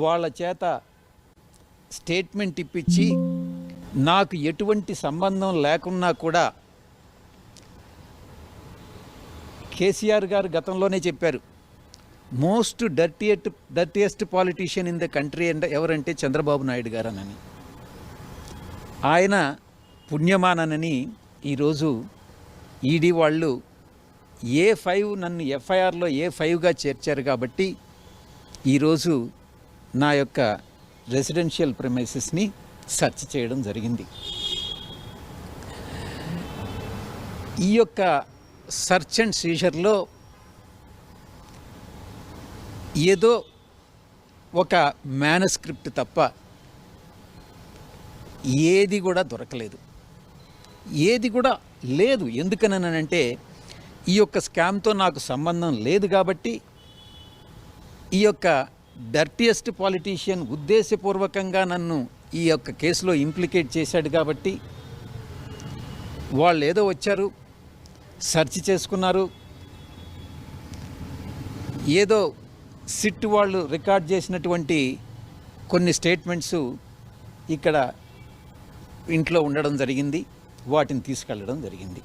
వాళ్ళ చేత స్టేట్మెంట్ ఇప్పించి నాకు ఎటువంటి సంబంధం లేకున్నా కూడా కేసీఆర్ గారు గతంలోనే చెప్పారు, most dirtiest politician in the country అంటే ఎవరంటే చంద్రబాబు నాయుడు గారు అని. ఆయన పుణ్యమానని ఈరోజు ఈడీ వాళ్ళు నన్ను ఎఫ్ఐఆర్లో A5గా చేర్చారు కాబట్టి ఈరోజు నా యొక్క రెసిడెన్షియల్ ప్రెమైసెస్ని సెర్చ్ చేయడం జరిగింది. ఈ యొక్క సెర్చ్ అండ్ సీజర్లో ఏదో ఒక మ్యానుస్క్రిప్ట్ తప్ప ఏది కూడా దొరకలేదు, ఏది కూడా లేదు. ఎందుకనంటే ఈ యొక్క స్కామ్తో నాకు సంబంధం లేదు కాబట్టి, ఈ యొక్క డర్టియెస్ట్ పాలిటీషియన్ ఉద్దేశపూర్వకంగా నన్ను ఈ యొక్క కేసులో ఇంప్లికేట్ చేశాడు కాబట్టి వాళ్ళు ఏదో వచ్చారు, సెర్చ్ చేసుకున్నారు, ఏదో సిట్ వాళ్ళు రికార్డ్ చేసినటువంటి కొన్ని స్టేట్మెంట్స్ ఇక్కడ ఇంట్లో ఉండడం జరిగింది, వాటిని తీసుకెళ్ళడం జరిగింది.